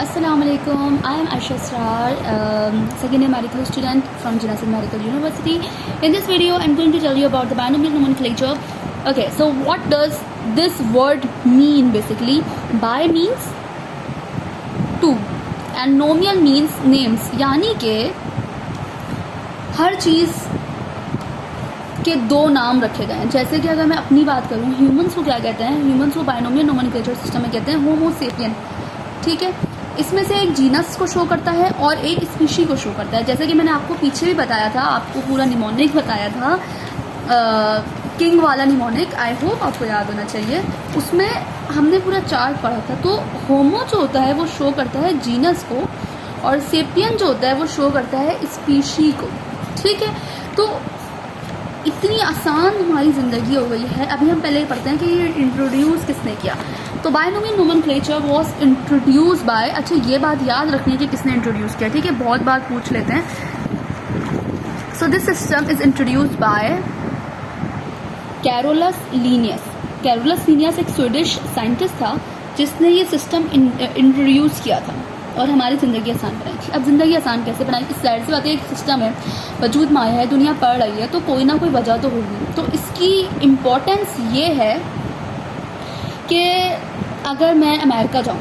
Assalamualaikum. I am Aisha Srar, second year medical student from Janassan Medical University. In this video, I'm going to tell you about the binomial nomenclature. Okay, so what does this word mean basically? Bi means two and nomial means names. यानी के हर चीज़ के दो नाम रखे गए हैं. जैसे कि अगर मैं अपनी बात करूँ, ह्यूमंस को क्या कहते हैं? ह्यूमंस को बाइनोमियल नोमेनक्लेचर सिस्टम में कहते हैं होमो सेपियन. ठीक है, इसमें से एक जीनस को शो करता है और एक स्पीशी को शो करता है. जैसे कि मैंने आपको पीछे भी बताया था, आपको पूरा निमोनिक बताया था, किंग वाला निमोनिक. आई होप आपको याद होना चाहिए. उसमें हमने पूरा चार्ट पढ़ा था. तो होमो जो होता है वो शो करता है जीनस को और सेपियन जो होता है वो शो करता है स्पीशी को. ठीक है, तो इतनी आसान हमारी ज़िंदगी हो गई है. अभी हम पहले पढ़ते हैं कि ये इंट्रोड्यूस किसने किया. तो binomial nomenclature was introduce by, अच्छा ये बात याद रखनी है कि किसने इंट्रोड्यूस किया. ठीक है, बहुत बार पूछ लेते हैं. So this system is introduced by Carolus Linnaeus. Carolus Linnaeus एक स्वीडिश साइंटिस्ट था जिसने ये सिस्टम इंट्रोड्यूस किया था और हमारी ज़िंदगी आसान बनाई थी. अब ज़िंदगी आसान कैसे बनाई? इस साइड से बात है, एक सिस्टम है, वजूद में आया है, दुनिया पढ़ रही है, तो कोई ना कोई वजह तो होगी. तो इसकी इम्पोर्टेंस ये है कि अगर मैं अमेरिका जाऊँ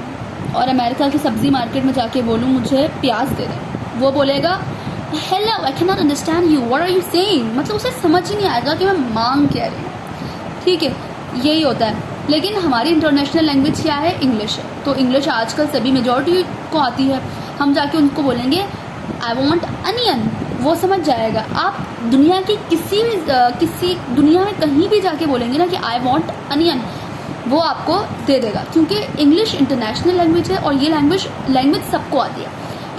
और अमेरिका की सब्ज़ी मार्केट में जाके बोलूँ मुझे प्याज दे दें, वो बोलेगा hello I can not understand you, what are you saying. मतलब उसे समझ ही नहीं आएगा कि मैं मांग क्या रही हूँ. ठीक है, यही होता है. लेकिन हमारी इंटरनेशनल लैंग्वेज क्या है? इंग्लिश है. तो इंग्लिश आजकल सभी मेजॉरिटी को आती है. हम जाके उनको बोलेंगे आई वॉन्ट अनियन, वो समझ जाएगा. आप दुनिया की किसी दुनिया में कहीं भी जाके बोलेंगे ना कि आई वॉन्ट अनियन, वो आपको दे देगा, क्योंकि इंग्लिश इंटरनेशनल लैंग्वेज है और ये लैंग्वेज सबको आती है.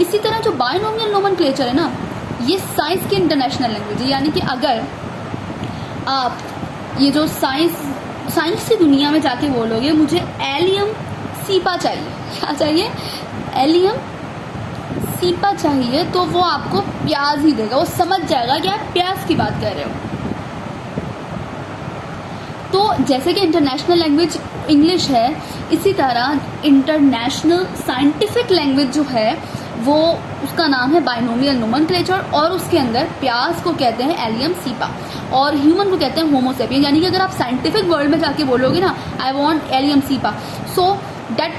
इसी तरह जो बाइनोमियल नोमेनक्लेचर है ना, ये साइंस की इंटरनेशनल लैंग्वेज है. यानी कि अगर आप ये जो साइंस की दुनिया में जाके बोलोगे मुझे एलियम सीपा चाहिए, क्या चाहिए? एलियम सीपा चाहिए, तो वो आपको प्याज ही देगा. वो समझ जाएगा कि आप प्याज की बात कर रहे हो. तो जैसे कि इंटरनेशनल लैंग्वेज इंग्लिश है, इसी तरह इंटरनेशनल साइंटिफिक लैंग्वेज जो है वो उसका नाम है बाइनोमियल नोमेनक्लेचर और उसके अंदर प्याज को कहते हैं एलियम सीपा और ह्यूमन को कहते हैं होमो सेपियन. यानी कि अगर आप साइंटिफिक वर्ल्ड में जाके बोलोगे ना I want allium cepa, so that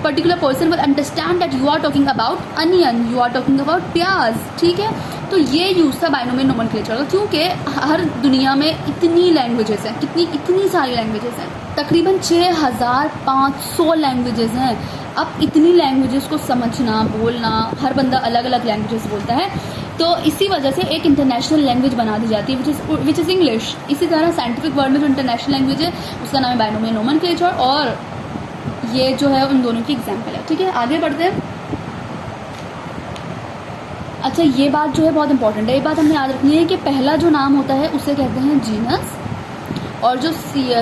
particular person will understand that you are talking about onion, you are talking about प्याज. ठीक है, तो ये यूज़ था बाइनोमियल नोमेनक्लेचर का, क्योंकि हर दुनिया में इतनी लैंग्वेजेस हैं, इतनी सारी लैंग्वेजेस हैं, तकरीबन 6500 लैंग्वेजेस हैं. अब इतनी लैंग्वेजेस को समझना, बोलना, हर बंदा अलग अलग लैंग्वेजेस बोलता है, तो इसी वजह से एक इंटरनेशनल लैंग्वेज बना दी जाती है विच इज़ इंग्लिश. इसी तरह साइंटिफिक वर्ल्ड में जो इंटरनेशनल लैंग्वेज है उसका नाम है बाइनोमियल नोमेनक्लेचर और ये जो है उन दोनों की एग्जाम्पल है. ठीक है, आगे बढ़ते हैं. अच्छा, ये बात जो है बहुत इंपॉर्टेंट है. ये बात हमें याद रखनी है कि पहला जो नाम होता है उसे कहते हैं जीनस और जो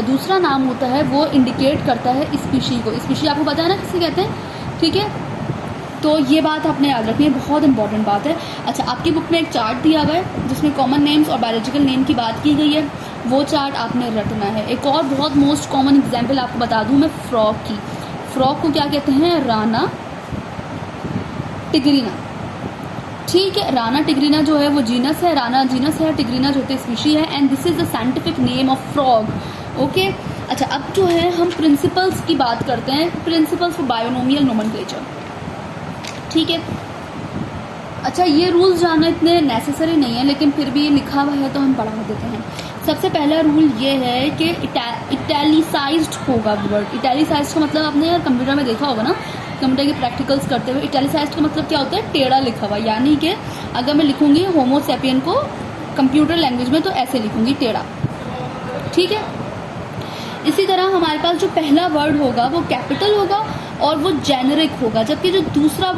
दूसरा नाम होता है वो इंडिकेट करता है स्पीशी को. स्पीशी आपको पता है ना किसे कहते हैं. ठीक है, तो ये बात आपने याद रखनी है, बहुत इंपॉर्टेंट बात है. अच्छा, आपकी बुक में एक चार्ट दिया हुआ है जिसमें कॉमन नेम्स और बायोलॉजिकल नेम की बात की गई है, वो चार्ट आपने रटना है. एक और बहुत मोस्ट कॉमन एग्जाम्पल आपको बता दूं मैं फ्रॉग की. फ्रॉग को क्या कहते हैं? राना टिग्रीना. ठीक है, राना टिग्रीना जो है वो जीनस है, राना जीनस है, टिग्रीना जो होती है स्पीशी है, and this is the scientific name of frog. Okay, अच्छा अब जो है हम प्रिंसिपल्स की बात करते हैं, प्रिंसिपल्स फॉर बाइनोमियल नोमेनक्लेचर. ठीक है, अच्छा ये रूल्स जानना इतने नेसेसरी नहीं है, लेकिन फिर भी ये लिखा हुआ है तो हम पढ़ा देते हैं. सबसे पहला रूल ये है कि इटैलिसाइज्ड होगा वर्ड. इटैलिसाइज्ड का मतलब आपने यार कंप्यूटर में देखा होगा ना, कंप्यूटर के प्रैक्टिकल्स करते हुए. इटैलिसाइज्ड का मतलब क्या होता है? टेढ़ा लिखा हुआ. यानी कि अगर मैं लिखूंगी होमो सेपियन को कंप्यूटर लैंग्वेज में तो ऐसे लिखूंगी, टेढ़ा. ठीक है, इसी तरह हमारे पास जो पहला वर्ड होगा वो कैपिटल होगा और वो जेनेरिक होगा, जबकि जो दूसरा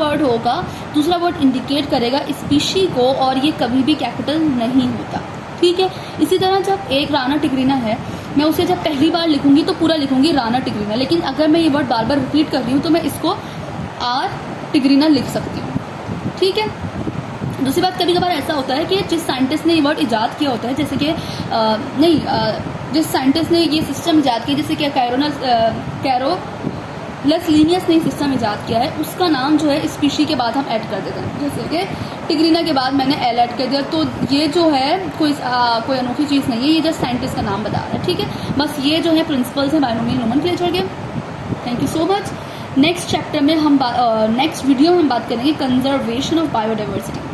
वर्ड इंडिकेट करेगा स्पीशी को और ये कभी भी कैपिटल नहीं होता. ठीक है, इसी तरह जब एक राना टिग्रीना है, मैं उसे जब पहली बार लिखूंगी तो पूरा लिखूंगी राना टिग्रीना, लेकिन अगर मैं ये वर्ड बार बार रिपीट कर रही हूँ तो मैं इसको आर टिग्रीना लिख सकती हूँ. ठीक है, दूसरी बात, कभी कभार ऐसा होता है कि जिस साइंटिस्ट ने ये वर्ड ईजाद किया होता है, जैसे कि जिस साइंटिस्ट ने ये सिस्टम ईजाद किया, जैसे कि लेस लीनियस ने सिस्टम इजाद किया है, उसका नाम जो है स्पीशी के बाद हम ऐड कर देते हैं। जैसे कि टिग्रीना के बाद मैंने एल ऐड कर दिया, तो ये जो है कोई अनोखी चीज़ नहीं है, ये जस्ट साइंटिस्ट का नाम बता रहा है, ठीक है। बस ये जो है प्रिंसिपल्स हैं बायनोमियल नोमेनक्लेचर के। Thank you so much. Next chapter में नेक्स्ट वीडियो में हम बात करेंगे कंजर्वेशन ऑफ बायोडाइवर्सिटी।